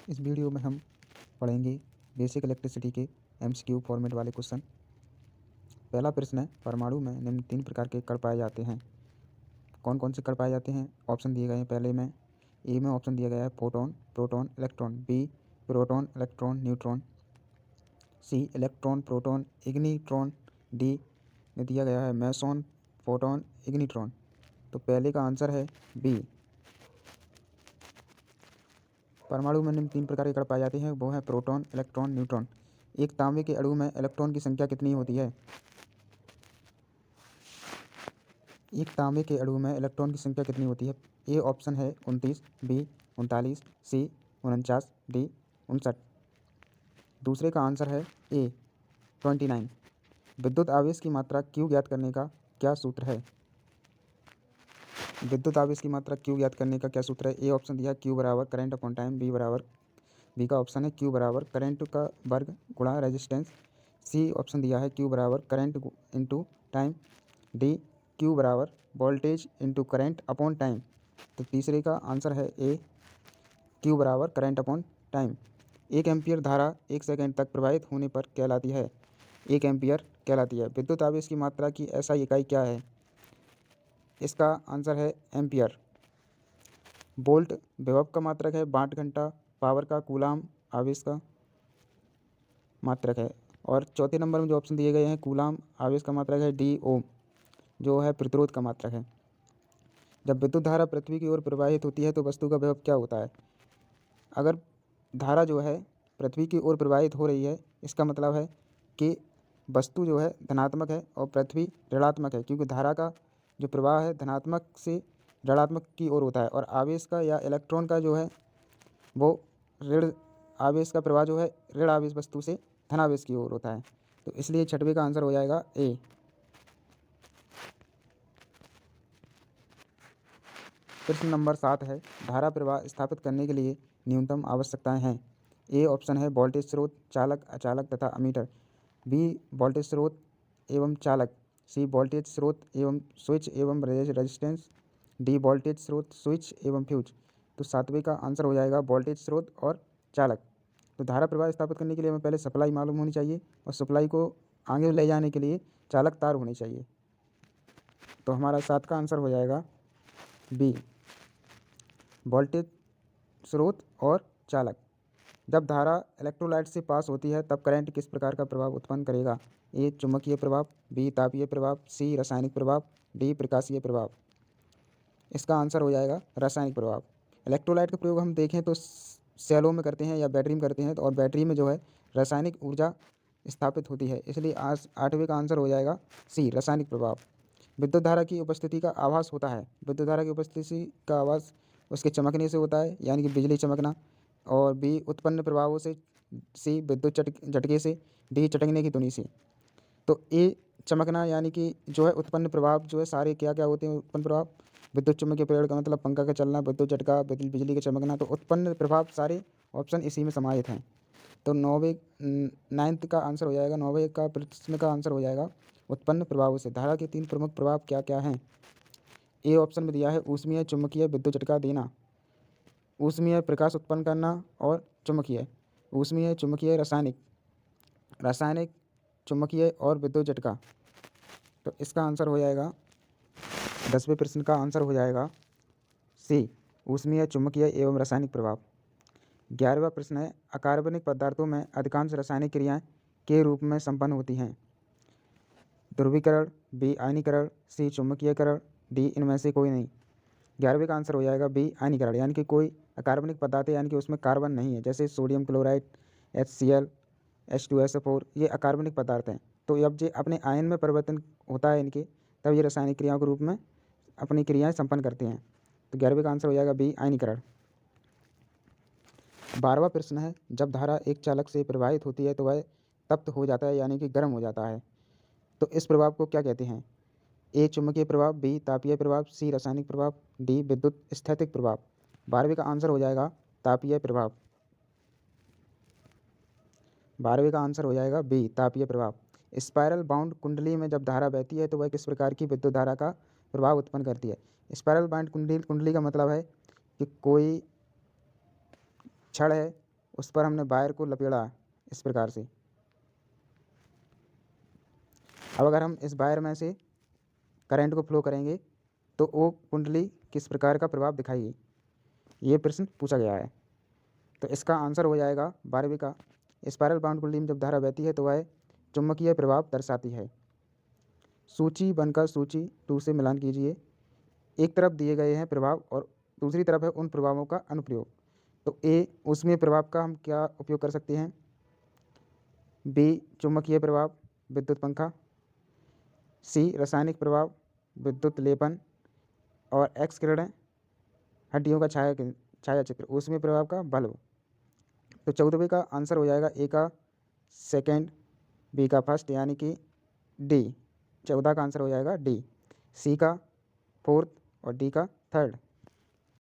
इस वीडियो में हम पढ़ेंगे बेसिक इलेक्ट्रिसिटी के MCQ फॉर्मेट वाले क्वेश्चन। पहला प्रश्न है, परमाणु में निम्न 3 प्रकार के कण पाए जाते हैं। कौन कौन से कण पाए जाते हैं? ऑप्शन दिए गए हैं। पहले में ए में ऑप्शन दिया गया है photon, proton, electron. B proton, electron, neutron. C electron, proton, ignitron. D में दिया गया है मेसॉन, फोटोन, इग्निट्रॉन। तो पहले का आंसर है बी। परमाणु में निम्न 3 प्रकार के कण पाए जाते हैं, वो है प्रोटॉन, इलेक्ट्रॉन, न्यूट्रॉन। एक तांबे के अणु में इलेक्ट्रॉन की संख्या कितनी होती है? एक तांबे के अणु में इलेक्ट्रॉन की संख्या कितनी होती है? ए ऑप्शन है 29, बी 39, सी 49, डी 59। दूसरे का आंसर है ए 29। विद्युत आवेश की मात्रा Q ज्ञात करने का क्या सूत्र है? विद्युत आवेश की मात्रा Q ज्ञात करने का क्या सूत्र है? ए ऑप्शन दिया Q बराबर करंट अपॉन टाइम। बी का ऑप्शन है Q बराबर करंट का वर्ग गुणा रेजिस्टेंस। सी ऑप्शन दिया है Q बराबर current into time. D Q बराबर voltage into current upon time. तो तीसरे का आंसर है ए Q बराबर करंट अपॉन टाइम। 1 एम्पीयर धारा 1 सेकंड तक प्रवाहित होने पर कहलाती है? 1 एम्पीयर कहलाती है। विद्युत आवेश की मात्रा की SI इकाई क्या है? इसका आंसर है एम्पियर। वोल्ट विभव का मात्रक है। वाट घंटा पावर का। कूलाम आवेश का मात्रक है। और चौथे नंबर में जो ऑप्शन दिए गए हैं, कूलाम आवेश का मात्रक है। डी ओम जो है प्रतिरोध का मात्रक है। जब विद्युत धारा पृथ्वी की ओर प्रवाहित होती है तो वस्तु का विभव क्या होता है? अगर धारा जो है पृथ्वी की ओर प्रवाहित हो रही है, इसका मतलब है कि वस्तु जो है धनात्मक है और पृथ्वी ऋणात्मक है, क्योंकि धारा का जो प्रवाह है धनात्मक से ऋणात्मक की ओर होता है और आवेश का या इलेक्ट्रॉन का जो है वो ऋण आवेश का प्रवाह जो है ऋण आवेश वस्तु से धनावेश की ओर होता है। तो इसलिए छठवें का आंसर हो जाएगा ए। प्रश्न नंबर 7 है, धारा प्रवाह स्थापित करने के लिए न्यूनतम आवश्यकताएं हैं। ए ऑप्शन है वोल्टेज स्रोत, चालक, अचालक तथा अमीटर। बी वोल्टेज स्रोत एवं चालक। सी वोल्टेज स्रोत एवं स्विच एवं रेजिस्टेंस। डी वोल्टेज स्रोत, स्विच एवं फ्यूज। तो 7वें का आंसर हो जाएगा वोल्टेज स्रोत और चालक। तो धारा प्रवाह स्थापित करने के लिए हमें पहले सप्लाई मालूम होनी चाहिए और सप्लाई को आगे ले जाने के लिए चालक तार होने चाहिए। तो हमारा 7 का आंसर हो जाएगा बी वोल्टेज स्रोत और चालक। जब धारा इलेक्ट्रोलाइट से पास होती है तब करंट किस प्रकार का प्रभाव उत्पन्न करेगा? ए चुंबकीय प्रभाव, बी तापीय प्रभाव, सी रासायनिक प्रभाव, डी प्रकाशीय प्रभाव। इसका आंसर हो जाएगा रासायनिक प्रभाव। इलेक्ट्रोलाइट का प्रयोग हम देखें तो सेलों में करते हैं या बैटरी में करते हैं, और बैटरी में जो है रासायनिक ऊर्जा स्थापित होती है, इसलिए आज 8वें का आंसर हो जाएगा सी रासायनिक प्रभाव। विद्युत धारा की उपस्थिति का आभास होता है। विद्युत धारा की उपस्थिति का आभास उसके चमकने से होता है, यानी कि बिजली चमकना। और बी उत्पन्न प्रभावों से। सी विद्युत झटके से। डी चटकने की ध्वनि से। तो ए चमकना यानी कि जो है उत्पन्न प्रभाव जो है सारे क्या क्या होते हैं उत्पन्न प्रभाव? विद्युत चुम्बकीय प्रेरण का मतलब पंखा का चलना, विद्युत झटका, बिजली का चमकना। तो उत्पन्न प्रभाव सारे ऑप्शन इसी में समाहित हैं। तो 9th का आंसर हो जाएगा, 9वें का प्रश्न का आंसर हो जाएगा उत्पन्न प्रभावों से। धारा के 3 प्रमुख प्रभाव क्या क्या हैं? ए ऑप्शन में दिया है ऊष्मीय, चुंबकीय, विद्युत झटका देना। ऊष्मीय प्रकाश उत्पन्न करना और चुंबकीय। ऊष्मीय, चुंबकीय, रासायनिक, चुंबकीय और विद्युत झटका। तो इसका आंसर हो जाएगा 10वें प्रश्न का आंसर हो जाएगा सी ऊष्मीय, चुंबकीय एवं रासायनिक प्रभाव। 11वां प्रश्न है, अकार्बनिक पदार्थों में अधिकांश रासायनिक क्रियाएं के रूप में संपन्न होती हैं? ध्रुवीकरण, बी आयनीकरण, सी चुंबकीयकरण, डी इनमें से कोई नहीं। 11वें का आंसर हो जाएगा बी आयनीकरण, यानी कि कोई अकार्बनिक पदार्थ है यानी कि उसमें कार्बन नहीं है, जैसे सोडियम क्लोराइड, HCl, H2SO4, ये अकार्बनिक पदार्थ हैं। तो जब ये अपने आयन में परिवर्तन होता है इनके, तब ये रासायनिक क्रियाओं के रूप में अपनी क्रियाएं संपन्न करते हैं। तो 11वें का आंसर हो जाएगा बी आयनीकरण। 12वां प्रश्न है, जब धारा एक चालक से प्रवाहित होती है तो वह तप्त हो जाता है यानी कि गर्म हो जाता है, तो इस प्रभाव को क्या कहते हैं? ए चुंबकीय प्रभाव, बी तापीय प्रभाव, सी रासायनिक प्रभाव, डी विद्युत स्थैतिक प्रभाव। 12वें का आंसर हो जाएगा तापीय प्रभाव। 12वें का आंसर हो जाएगा बी तापीय प्रभाव। स्पाइरल बाउंड कुंडली में जब धारा बहती है तो वह किस प्रकार की विद्युत धारा का प्रभाव उत्पन्न करती है? स्पाइरल बाउंड कुंडली का मतलब है कि कोई छड़ है उस पर हमने वायर को लपेड़ा इस प्रकार से। अब अगर हम इस वायर में से करंट को फ्लो करेंगे तो वो कुंडली किस प्रकार का प्रभाव दिखाएगी, ये प्रश्न पूछा गया है। तो इसका आंसर हो जाएगा 12वीं का, स्पाइरल बाउंड कुंडली में जब धारा बहती है तो वह चुंबकीय प्रभाव दर्शाती है। सूची 1 का सूची 2 से मिलान कीजिए। एक तरफ दिए गए हैं प्रभाव और दूसरी तरफ है उन प्रभावों का अनुप्रयोग। तो ए उसमें प्रभाव का हम क्या उपयोग कर सकते हैं, बी चुंबकीय प्रभाव विद्युत पंखा, सी रासायनिक प्रभाव विद्युत लेपन, और एक्स किरणें हड्डियों का छाया चित्र उसमें प्रभाव का बल्ब। तो 14वीं का आंसर हो जाएगा ए का सेकेंड, बी का फर्स्ट, यानी कि डी। 14 का आंसर हो जाएगा डी, सी का फोर्थ और डी का थर्ड।